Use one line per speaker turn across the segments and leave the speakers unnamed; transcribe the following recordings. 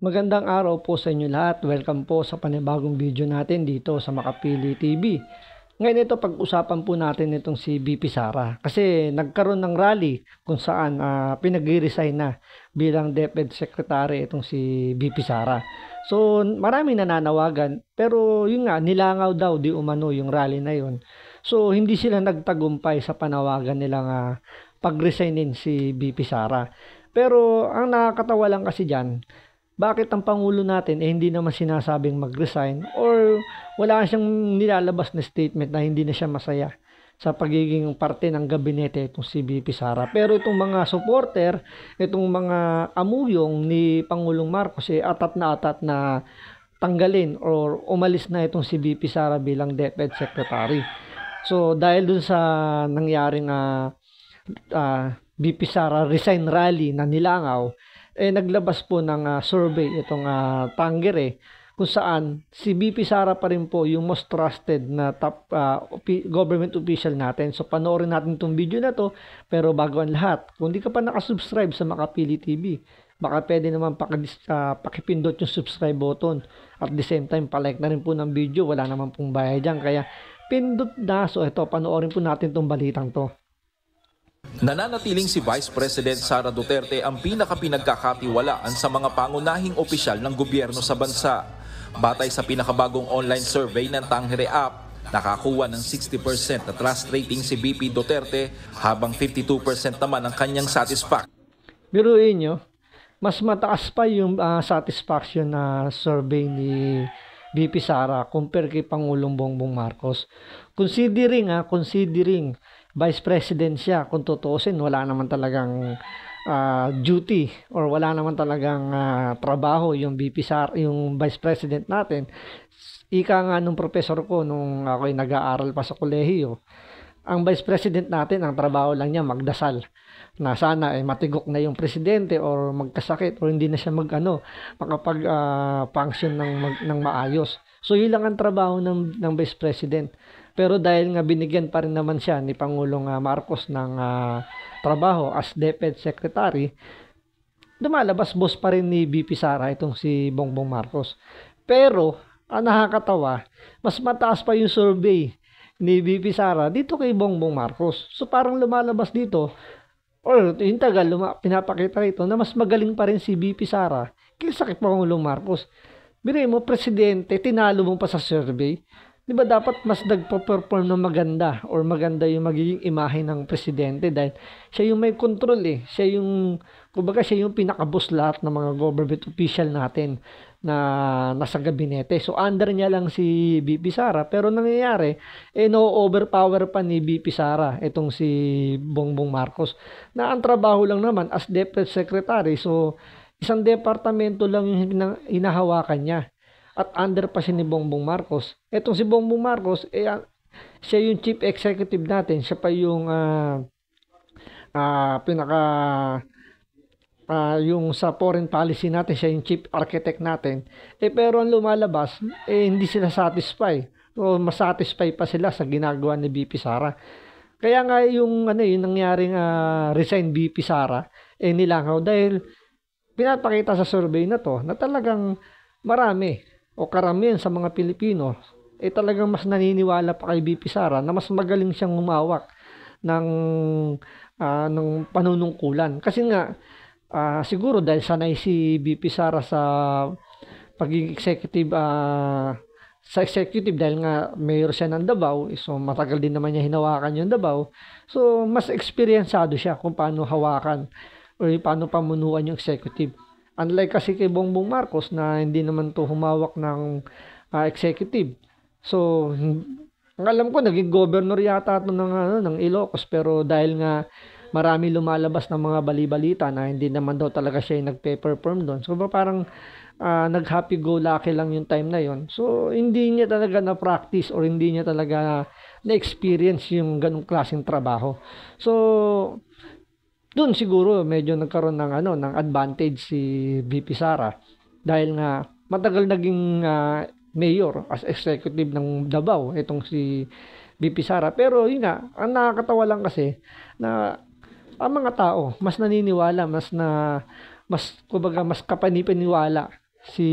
Magandang araw po sa inyo lahat. Welcome po sa panibagong video natin dito sa Makapili TV. Ngayon ito pag-usapan po natin itong si VP Sara. Kasi nagkaroon ng rally kung saan pinag-resign na bilang DepEd Secretary itong si VP Sara. So maraming nananawagan pero yun nga nilangaw daw di umano yung rally na yun. So hindi sila nagtagumpay sa panawagan nilang pag-resignin si VP Sara. Pero ang nakakatawa lang kasi dyan, bakit ang Pangulo natin hindi naman sinasabing mag-resign or wala siyang nilalabas na statement na hindi na siya masaya sa pagiging parte ng gabinete itong si VP Sara. Pero itong mga supporter, itong mga amuyong ni Pangulong Marcos atat na tanggalin or umalis na itong si VP Sara bilang DepEd Secretary. So dahil dun sa nangyaring VP Sara resign rally na nilangaw, naglabas po ng survey itong Tangere kung saan si VP Sara pa rin po yung most trusted na top government official natin. So panoorin natin itong video na to, pero bago ang lahat, kung di ka pa nakasubscribe sa Makapili TV, baka pwede naman pakipindot yung subscribe button at the same time palike na rin po ng video, wala naman pong bayad dyan, kaya pindot na. So ito, panoorin po natin itong balitang to.
Nananatiling si Vice President Sara Duterte ang pinakapinagkakatiwalaan sa mga pangunahing opisyal ng gobyerno sa bansa. Batay sa pinakabagong online survey ng Tangere App, nakakuha ng 60% na trust rating si VP Duterte habang 52% naman ang kanyang satisfaction.
Biruin nyo, mas mataas pa yung satisfaction na survey ni VP Sara compare kay Pangulong Bongbong Marcos. Considering Vice President siya, kung tutuusin, wala naman talagang duty or wala naman talagang trabaho yung VP Sara, yung Vice President natin. Ika nga nung professor ko nung ako'y nag-aaral pa sa kolehiyo, ang Vice President natin, ang trabaho lang niya magdasal na sana matigok na yung presidente or magkasakit or hindi na siya makapag-function ng maayos. So yun lang ang trabaho ng Vice President. Pero dahil nga binigyan pa rin naman siya ni Pangulong Marcos ng trabaho as DepEd Secretary, lumalabas boss pa rin ni VP Sara itong si Bongbong Marcos. Pero ang nakakatawa, mas mataas pa yung survey ni VP Sara dito kay Bongbong Marcos. So parang lumalabas dito, or yung tagal pinapakita rito na mas magaling pa rin si VP Sara kaysa kay Pangulong Marcos. Bire mo, presidente, tinalo mo pa sa survey. Di ba dapat mas nagpo-perform ng maganda or maganda yung magiging imahe ng presidente dahil siya yung may control Siya yung, kumbaga siya yung pinaka-boss lahat ng mga government official natin na nasa gabinete. So under niya lang si VP Sara, pero nangyayari, no-overpower pa ni VP Sara itong si Bongbong Marcos na ang trabaho lang naman as DepEd Secretary. So isang departamento lang yung hinahawakan niya. At under pa siya ni Bongbong Marcos. Etong si Bongbong Marcos, siya yung chief executive natin. Siya pa yung yung sa foreign policy natin, siya yung chief architect natin. Pero ang lumalabas, hindi sila satisfy. O masatisfy pa sila sa ginagawa ni VP Sara. Kaya nga yung nangyaring resign VP Sara, nilangaw dahil pinapakita sa survey na to na talagang marami o karamihan sa mga Pilipino talagang mas naniniwala pa kay VP Sara na mas magaling siyang humawak ng panunungkulan. Kasi nga siguro dahil sanay si VP Sara sa pagiging executive dahil nga mayor siya ng Davao, so matagal din naman niya hinawakan yung Davao. So mas experiencado siya kung paano hawakan o paano pamunuan yung executive. Unlike kasi kay Bongbong Marcos na hindi naman to humawak ng executive. So, ang alam ko, naging governor yata ito ng Ilocos. Pero dahil nga marami lumalabas ng mga bali-balita na hindi naman daw talaga siya yung nagpe-perform doon. So, parang nag-happy-go-lucky lang yung time na yon. So, hindi niya talaga na-practice or hindi niya talaga na-experience yung ganong klaseng trabaho. So, doon siguro medyo nagkaroon ng advantage si VP Sara dahil nga matagal naging mayor as executive ng Davao itong si VP Sara. Pero yun nga, ang nakakatawa lang kasi na ang mga tao mas naniniwala, mas kapanipaniwala si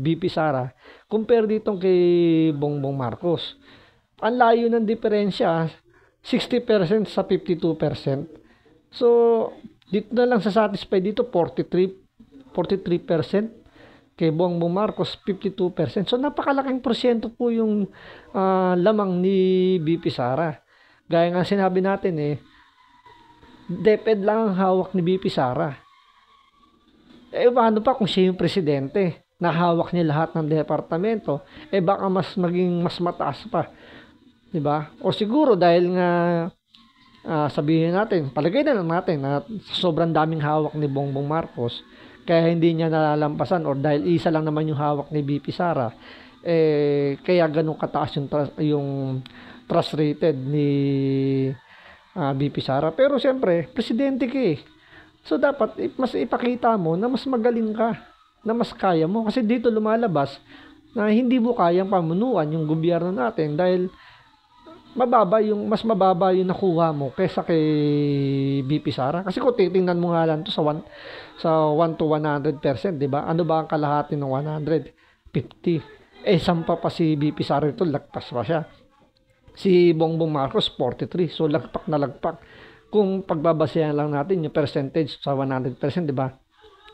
VP Sara compare ditong kay Bongbong Marcos. Ang layo ng diferensya, 60% sa 52%. So, dito na lang sa satisfy dito, 43%. Kay Bongbong Marcos, 52%. So, napakalaking porsyento po yung lamang ni VP Sara. Gaya nga sinabi natin DepEd lang ang hawak ni VP Sara. Paano pa kung siya yung presidente? Nahawak niya lahat ng departamento. Baka maging mas mataas pa. Diba? O siguro dahil nga sabihin natin, palagay na lang natin na sobrang daming hawak ni Bongbong Marcos, kaya hindi niya nalalampasan, or dahil isa lang naman yung hawak ni VP Sara, kaya ganun kataas yung trust rated ni VP Sara. Pero siyempre, presidente ka So dapat mas ipakita mo na mas magaling ka, na mas kaya mo. Kasi dito lumalabas na hindi mo kayang pamunuan yung gobyerno natin dahil mas mababa yung nakuha mo kaysa kay VP Sara. Kasi kung titingnan mo nga lang to sa 1 to 100%, di ba? Ano ba ang kalahati ng 150? Sampa pa si VP Sara ito, lagpas pa siya. Si Bongbong Marcos 43, so lagpak na lagpak. Kung pagbabasehan lang natin yung percentage sa 100%, di ba?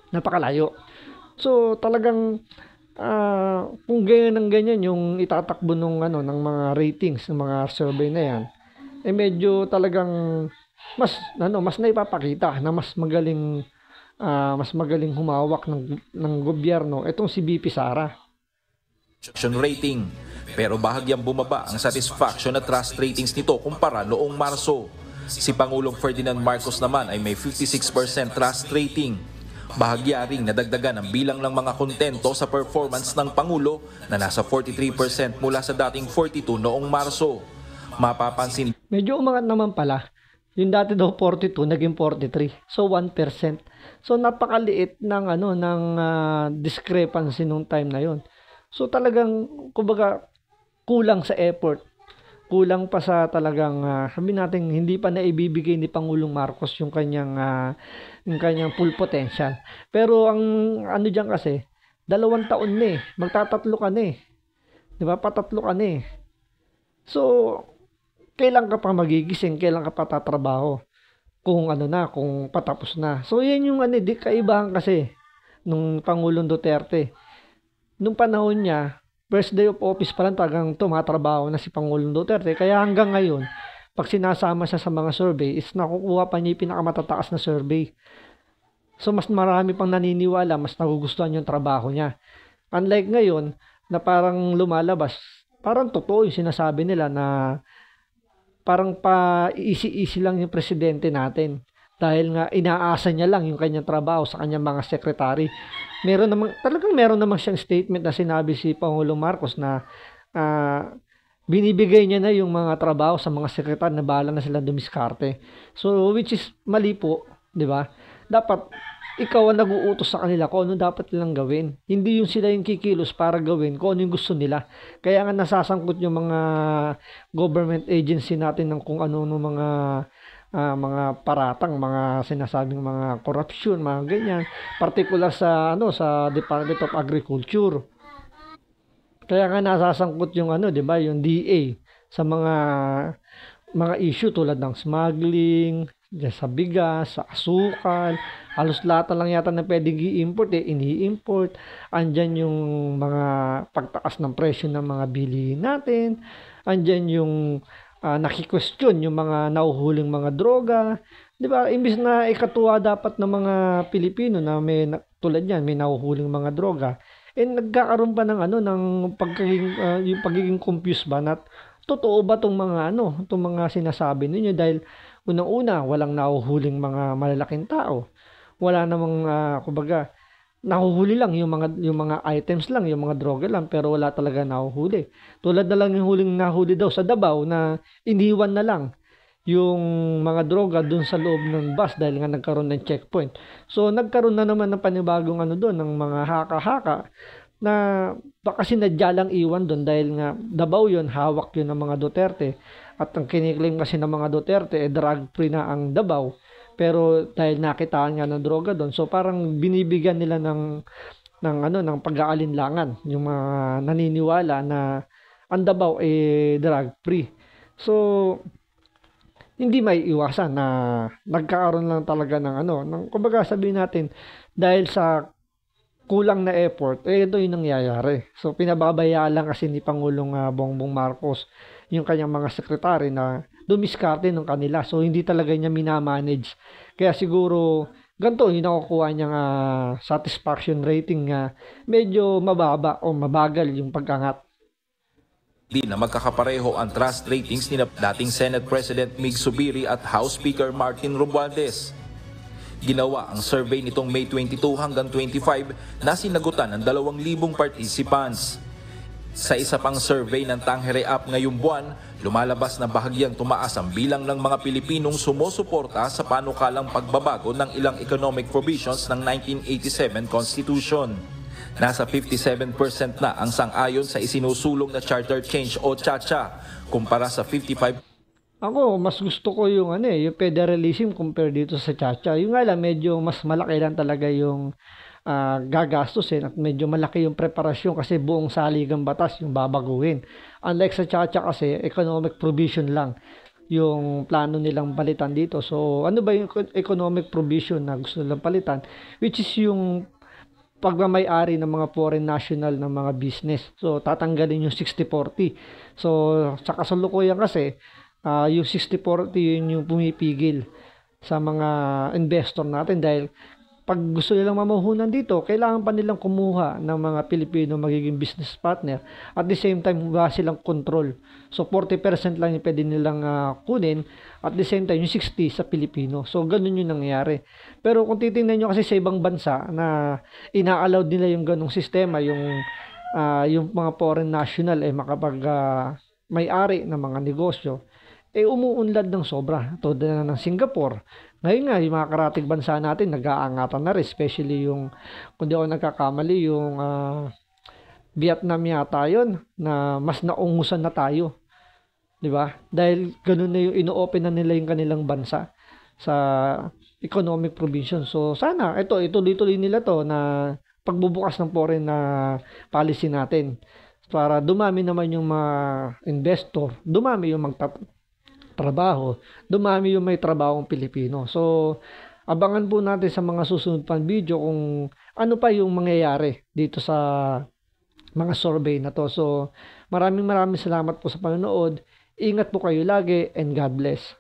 Napakalayo. So talagang kung ganyan yung itatakbo ng mga ratings ng mga survey na yan, medyo talagang mas naipapakita na mas magaling humawak ng gobyerno itong si VP Sara.
Rating, pero bahagyang bumaba ang satisfaction at trust ratings nito kumpara noong Marso. Si Pangulong Ferdinand Marcos naman ay may 56% trust rating. Bahagya ring nadagdagan ang bilang ng mga kontento sa performance ng Pangulo na nasa 43% mula sa dating 42 noong Marso. Mapapansin,
medyo umangat naman pala. Yung dati daw 42 naging 43. So 1%. So napakaliit ng discrepancy nung time na yon. So talagang kumbaga kulang sa effort. Kulang pa sa talagang sabi natin hindi pa naibibigay ni Pangulong Marcos yung kanyang full potential. Pero ang diyan kasi 2 taon na magtatatlo ka na 'di ba? Patatlo ka na So kailan ka pa magigising, kailan ka pa tatrabaho kung kung patapos na. So yan yung di kaibahan kasi nung Pangulong Duterte. Nung panahon niya, first day of office pa lang talagang tumatrabaho na si Pangulong Duterte. Kaya hanggang ngayon, pag sinasama siya sa mga survey, is nakukuha pa niya yung pinakamatataas na survey. So, mas marami pang naniniwala, mas nagugustuhan yung trabaho niya. Unlike ngayon, na parang lumalabas, parang totoo yung sinasabi nila na parang pa-easy-easy lang yung presidente natin. Dahil nga inaasa niya lang yung kanyang trabaho sa kanyang mga sekretary. Meron namang siyang statement na sinabi si Pangulong Marcos na binibigay niya na yung mga trabaho sa mga sekretary na bahala na sila dumiskarte. So which is mali po, 'di ba? Dapat ikaw ang nag-uutos sa kanila kung ano dapat nilang gawin. Hindi yung sila yung kikilos para gawin kung ano yung gusto nila. Kaya nga nasasangkot yung mga government agency natin ng kung ano mga paratang, mga sinasabing mga corruption, mga ganyan, particular sa Department of Agriculture. Kaya nga nasasangkot yung 'di ba, yung DA sa mga issue tulad ng smuggling, sa bigas, sa asukal, halos lahat na lang yata na pwedeng i-import ini-import. Andyan yung mga pagtaas ng presyo ng mga bilihin natin. Andyan yung naki-question yung mga nahuhuling mga droga. 'Di ba? Imbis na ikatuwa dapat ng mga Pilipino na tulad niyan, may nahuhuling mga droga. Nagkakaroon pa ng ng yung pagiging confused ba na totoo ba tong mga sinasabi ninyo dahil unang-una walang nahuhuling mga malalaking tao. Wala namang kumbaga nahuhuli lang yung mga items lang, yung mga droga lang, pero wala talaga nahuhuli. Tulad na lang yung huling nahuli daw sa Davao na iniwan na lang yung mga droga dun sa loob ng bus dahil nga nagkaroon ng checkpoint. So nagkaroon na naman ng panibagong doon ng mga haka-haka na baka sinadya lang iwan doon dahil nga Davao yun, hawak yun ng mga Duterte. At ang kiniklaim kasi ng mga Duterte drug free na ang Davao. Pero dahil nakitaan nga ng droga doon, so parang binibigyan nila ng ng pag-aalinlangan, yung mga naniniwala na ang Davao drug free. So hindi may iwasan na nagkakaroon lang talaga ng kumbaga sabihin natin dahil sa kulang na effort, ito yung nangyayari. So pinababayaan lang kasi ni Pangulong Bongbong Marcos yung kanyang mga sekretary na dumiskarte ng kanila. So hindi talaga niya minamanage. Kaya siguro ganito yung nakukuha niyang satisfaction rating nga medyo mababa o mabagal yung pag-angat.
Di na magkakapareho ang trust ratings ni dating Senate President Mig Zubiri at House Speaker Martin Romualdez. Ginawa ang survey nitong May 22 hanggang 25 na sinagutan ng 2,000 participants. Sa isa pang survey ng Tangere App ngayong buwan, lumalabas na bahagyang tumaas ang bilang ng mga Pilipinong sumusuporta sa panukalang pagbabago ng ilang economic provisions ng 1987 Constitution. Nasa 57% na ang sang-ayon sa isinusulong na charter change o CHA kumpara sa 55%.
Ako, mas gusto ko yung yung federalism compare dito sa CHA. Yung nga lang, medyo mas malaki lang talaga yung gagastusin at medyo malaki yung preparasyon kasi buong saligang batas yung babaguhin. Unlike sa CHA kasi, economic provision lang yung plano nilang palitan dito. So, ano ba yung economic provision na gusto nilang palitan? Which is yung pagmamay-ari ng mga foreign national ng mga business. So, tatanggalin yung 60-40. So, sa kasalukuyan kasi, yung 60-40 yun yung pumipigil sa mga investor natin dahil pag gusto nilang mamuhunan dito, kailangan pa nilang kumuha ng mga Pilipino magiging business partner. At the same time, wala silang control. So, 40% lang yung pwede nilang kunin. At the same time, yung 60% sa Pilipino. So, ganun yung nangyayari. Pero kung titingnan nyo kasi sa ibang bansa na ina-allowed nila yung ganung sistema, yung mga foreign national makapag may-ari ng mga negosyo, umuunlad ng sobra. Tulad na ng Singapore. Ngayon nga, yung mga karatig bansa natin, nag-aangatan na rin. Especially yung, kung di ako nagkakamali, yung Vietnam yata yun, na mas naungusan na tayo. Di ba? Dahil ganun na yung ino-open na nila yung kanilang bansa sa economic provision. So, sana, ituloy-tuloy nila to na pagbubukas ng foreign na policy natin. Para dumami naman yung mga investor, dumami yung trabaho, dumami yung may trabahong Pilipino. So, abangan po natin sa mga susunod pang video kung ano pa yung mangyayari dito sa mga survey na to. So, maraming salamat po sa panonood. Ingat po kayo lagi and God bless.